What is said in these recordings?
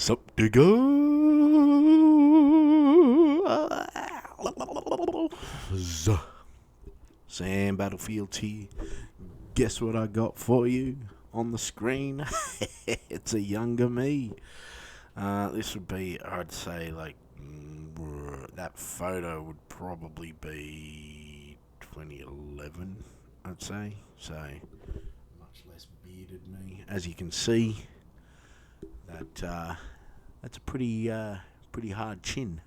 Sup, digga? Sam BattleFields here. Guess what I got for you on the screen? It's a younger me. This would be, I'd say, like, that photo would probably be 2011, I'd say. So, much less bearded me. As you can see, that's a pretty hard chin.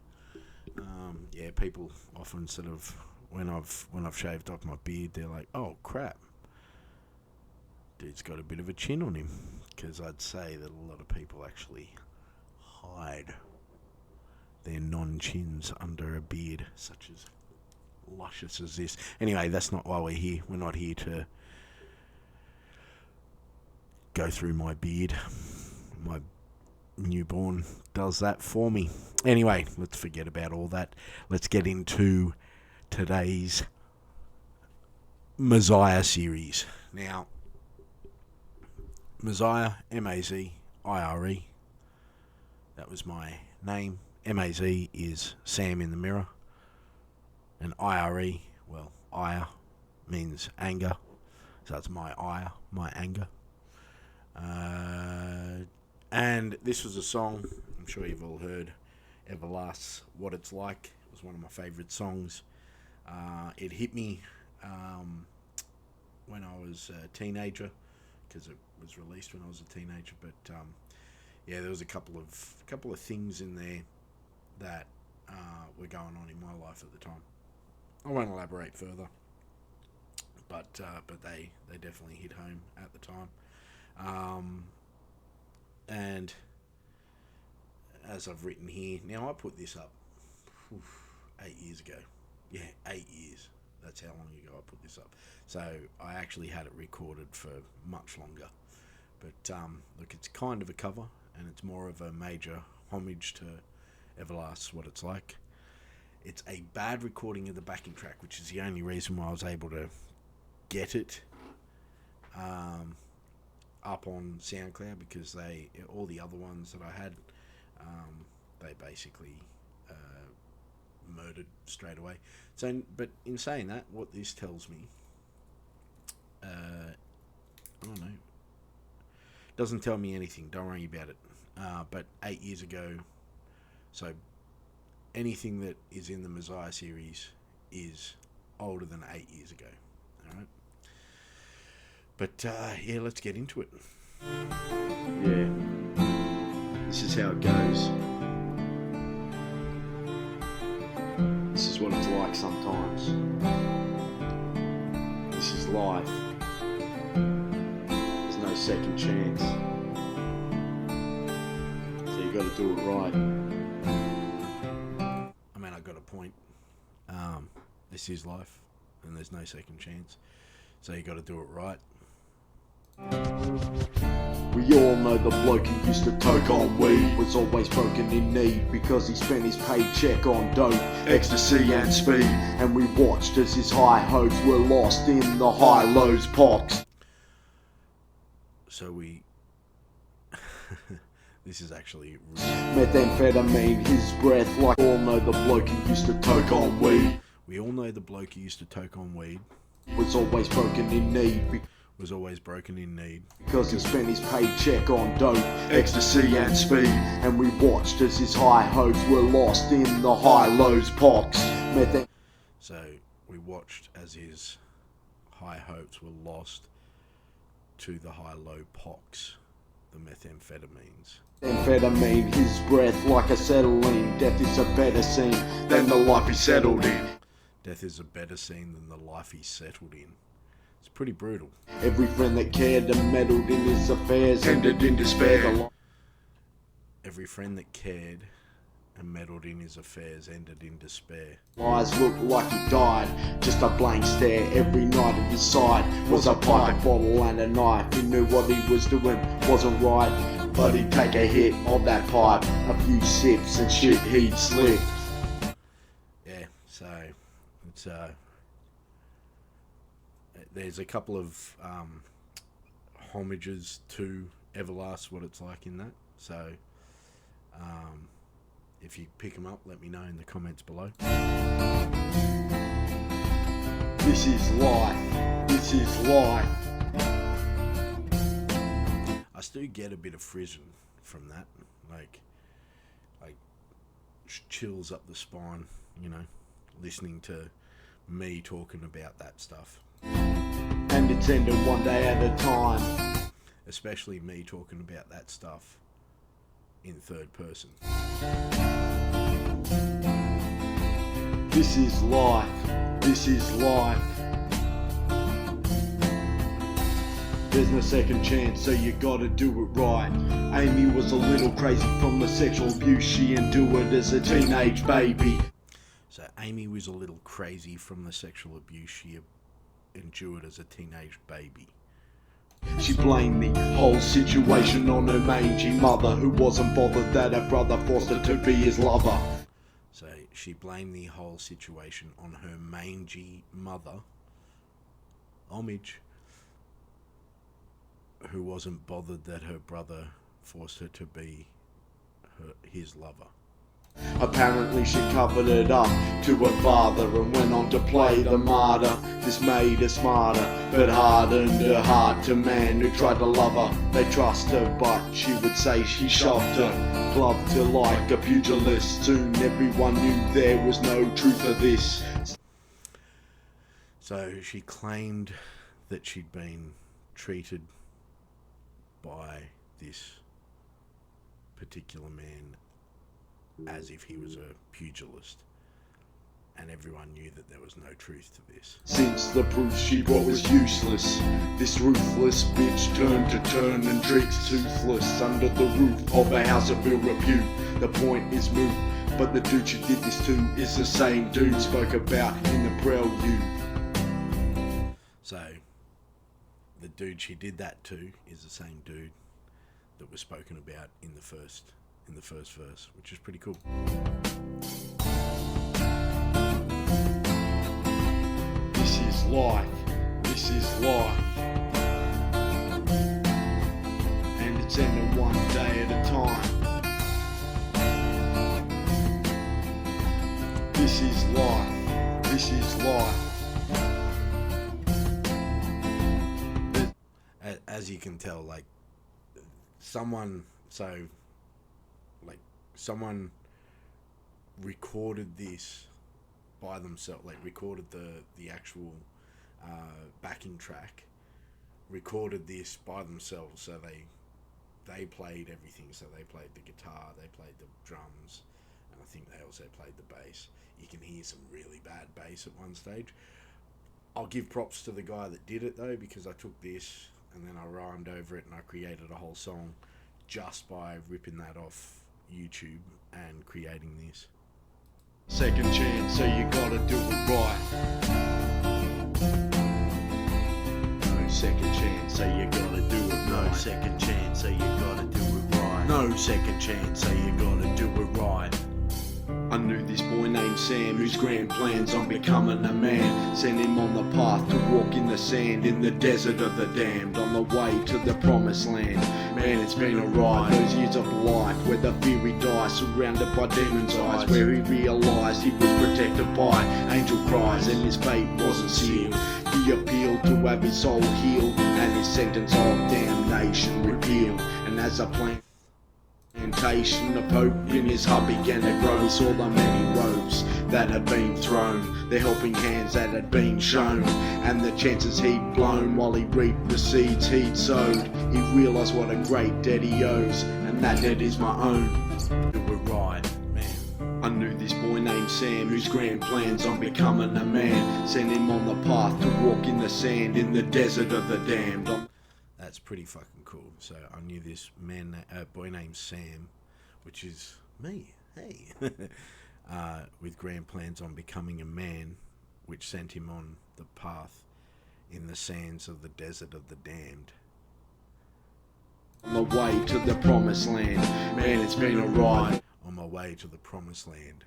Yeah, people often sort of, when I've shaved off my beard, they're like, "Oh crap, dude's got a bit of a chin on him." Because I'd say that a lot of people actually hide their non-chins under a beard such as luscious as this. Anyway, that's not why we're here. We're not here to go through my beard. My newborn does that for me. Anyway, let's forget about all that. Let's get into today's MAZire series. Now, MAZire, MAZire, that was my name. MAZ is Sam in the mirror. And IRE, well, ire means anger. So that's my ire, my anger. And this was a song, I'm sure you've all heard, Everlast's What It's Like. It was one of my favourite songs. It hit me when I was a teenager, because it was released when I was a teenager. But yeah, there was a couple of things in there that were going on in my life at the time. I won't elaborate further, but they definitely hit home at the time. And as I've written here, now I put this up 8 years ago. Yeah, 8 years. That's how long ago I put this up. So I actually had it recorded for much longer. But look, it's kind of a cover, and it's more of a major homage to Everlast's What It's Like. It's a bad recording of the backing track, which is the only reason why I was able to get it up on SoundCloud, because all the other ones that I had, they basically murdered straight away. So, but in saying that, what this tells me, I don't know, doesn't tell me anything. Don't worry about it. But 8 years ago, so anything that is in the MAZire series is older than 8 years ago. All right. But yeah, let's get into it. Yeah, this is how it goes. This is what it's like sometimes. This is life. There's no second chance. So you got to do it right. I mean, I got a point. This is life, and there's no second chance. So you got to do it right. We all know the bloke who used to toke on weed was always broken in need because he spent his paycheck on dope, ecstasy and speed. And we watched as his high hopes were lost in the high-lows pox. So we... This is actually... Methamphetamine, his breath, like all know the bloke who used to toke on weed. We all know the bloke who used to toke on weed was always broken in need. Because he spent his paycheck on dope, ecstasy and speed. And we watched as his high hopes were lost in the high-lows pox. So we watched as his high hopes were lost to the high-low pox, the methamphetamines. Amphetamine, his breath like acetylene. Death is a better scene than the life he settled in. Death is a better scene than the life he settled in. It's pretty brutal. Every friend that cared and meddled in his affairs ended in despair. Every friend that cared and meddled in his affairs ended in despair. Eyes looked like he died, just a blank stare. Every night at his side was a pipe, a bottle and a knife. He knew what he was doing wasn't right, but he'd take a hit of that pipe, a few sips and shit he'd slip. Yeah, so it's there's a couple of homages to Everlast, What It's Like in that. So If you pick them up, let me know in the comments below. This is life. This is life. I still get a bit of frisson from that, like chills up the spine, you know, listening to me talking about that stuff. And it's ending one day at a time. Especially me talking about that stuff in third person. This is life. This is life. There's no second chance, so you gotta do it right. Amy was a little crazy from the sexual abuse she endured as a teenage baby. So Amy was a little crazy from the sexual abuse she endured as a teenage baby. She blamed the whole situation on her mangy mother, who wasn't bothered that her brother forced her to be his lover. So she blamed the whole situation on her mangy mother, Homage, who wasn't bothered that her brother forced her to be his lover. Apparently she covered it up to her father and went on to play the martyr. This made her smarter, but hardened her heart to man who tried to love her. They trust her, but she would say she shoved her, gloved her like a pugilist. Soon everyone knew there was no truth to this. So she claimed that she'd been treated by this particular man as if he was a pugilist, and everyone knew that there was no truth to this. Since the proof she brought was useless, this ruthless bitch turned to turn and tricks toothless under the roof of a house of ill repute. The point is moot, but the dude she did this to is the same dude spoke about in the prelude. So the dude she did that to is the same dude that was spoken about in the first verse, which is pretty cool. This is life. This is life. And it's ending one day at a time. This is life. This is life. As you can tell, like someone recorded this by themselves, like recorded the actual backing track, recorded this by themselves. So they played everything. So they played the guitar, they played the drums, and I think they also played the bass. You can hear some really bad bass at one stage. I'll give props to the guy that did it though, because I took this and then I rhymed over it and I created a whole song just by ripping that off YouTube and creating this. Second chance, so you gotta do it right. No second chance, so you gotta do it right. No second chance, so you gotta do it right. No second chance, so you gotta do it right. I knew this boy named Sam, whose grand plans on becoming a man sent him on the path to walk in the sand, in the desert of the damned, on the way to the promised land. Man, it's been a ride, those years of life, where the fury dies, surrounded by demons' eyes, where he realised he was protected by angel cries, and his fate wasn't sealed. He appealed to have his soul healed, and his sentence of damnation repealed. And as a plantation, the Pope in his heart began to grow. He saw the many robes that had been thrown, the helping hands that had been shown, and the chances he'd blown while he reaped the seeds he'd sowed. He realised what a great debt he owes, and that debt is my own. Do it right, man. I knew this boy named Sam, whose grand plans on becoming a man sent him on the path to walk in the sand, in the desert of the damned. That's pretty fucking cool. So I knew this boy named Sam, which is me, hey, with grand plans on becoming a man, which sent him on the path in the sands of the desert of the damned. On the way to the promised land, man, it's been a ride. On my way to the promised land,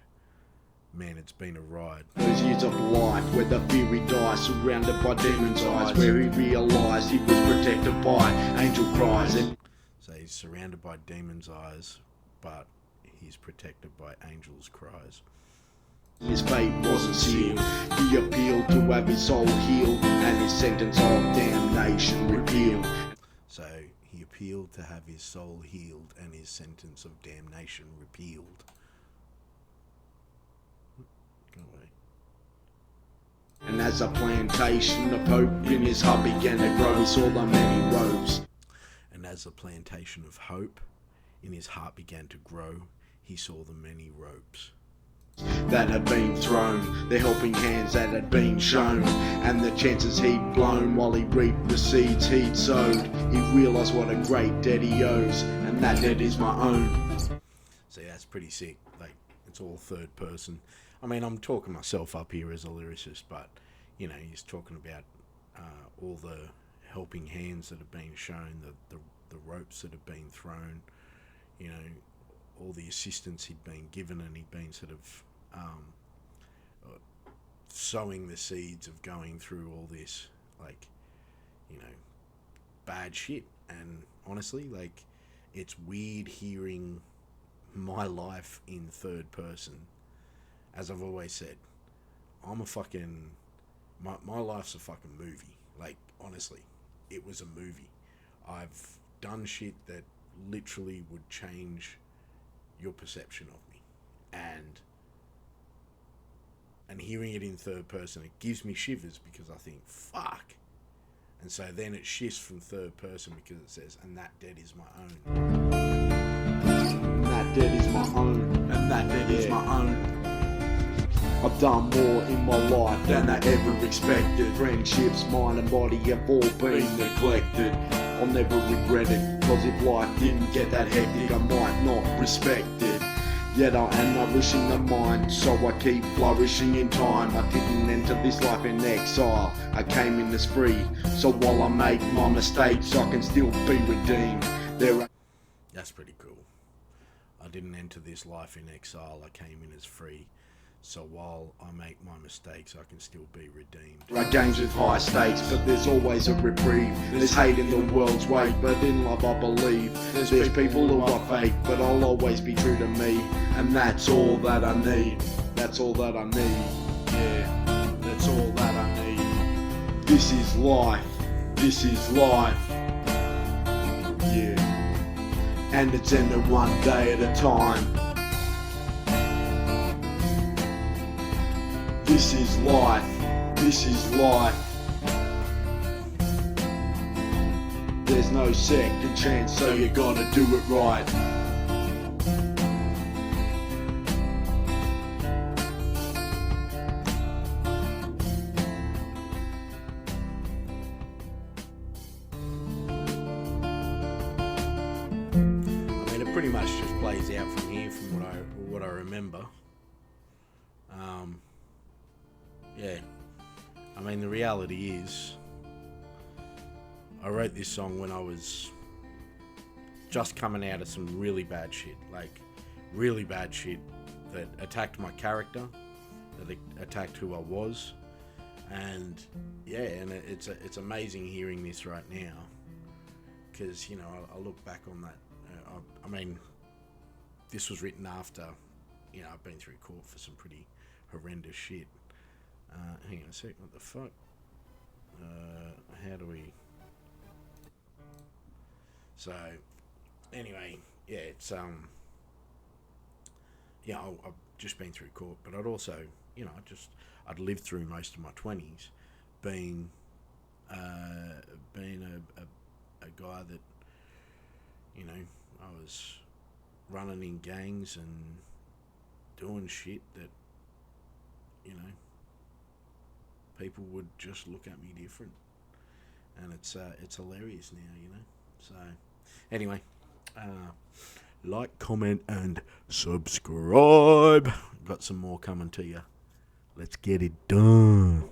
man, it's been a ride. Those years of life where the fury dies, surrounded by demons' eyes, where he realised he was protected by angel cries. And so he's surrounded by demons' eyes, but he's protected by angels' cries. His fate wasn't sealed. He appealed to have his soul healed and his sentence of damnation repealed. So he appealed to have his soul healed and his sentence of damnation repealed. Go away. And as a plantation of hope in his heart began to grow, he saw the many robes. And as a plantation of hope in his heart began to grow, he saw the many ropes that had been thrown, the helping hands that had been shown, and the chances he'd blown while he reaped the seeds he'd sowed. He realised what a great debt he owes, and that debt is my own. See, that's pretty sick. Like, it's all third person. I mean, I'm talking myself up here as a lyricist, but, you know, he's talking about all the helping hands that have been shown, the ropes that have been thrown, you know, all the assistance he'd been given, and he'd been sort of sowing the seeds of going through all this, like, you know, bad shit. And honestly, like, it's weird hearing my life in third person. As I've always said, I'm a fucking, my life's a fucking movie. Like, honestly, it was a movie. I've done shit that literally would change your perception of me, and hearing it in third person, it gives me shivers because I think, fuck. And so then it shifts from third person because it says, and that debt is my own. And that debt is my own. And that debt is my own. I've done more in my life than I ever expected. Friendships, mind and body have all been neglected. I'll never regret it, cause if life didn't get that hectic, I might not respect it. Yet I am nourishing the mind, so I keep flourishing in time. I didn't enter this life in exile, I came in as free. So while I make my mistakes, I can still be redeemed. That's pretty cool. I didn't enter this life in exile, I came in as free. So while I make my mistakes, I can still be redeemed. There are games with high stakes, but there's always a reprieve. There's hate in the world's wake, but in love I believe. There's people who are fake, but I'll always be true to me. And that's all that I need. That's all that I need. Yeah, that's all that I need. This is life. This is life. Yeah. And it's ended one day at a time. This is life, this is life. There's no second chance, so you gotta do it right. I mean, it pretty much just plays out from here, from what I remember. Yeah, I mean, the reality is, I wrote this song when I was just coming out of some really bad shit, like really bad shit that attacked my character, that attacked who I was, and yeah, and it's amazing hearing this right now, because, you know, I look back on that. I mean, this was written after, you know, I've been through court for some pretty horrendous shit. Hang on a sec, what the fuck? How do we... So, anyway, yeah, it's, yeah, I've just been through court, but I'd also, you know, I'd lived through most of my 20s being a guy that, you know, I was running in gangs and doing shit that, you know, people would just look at me different, and it's hilarious now, you know. So anyway, like, comment and subscribe. Got some more coming to you. Let's get it done.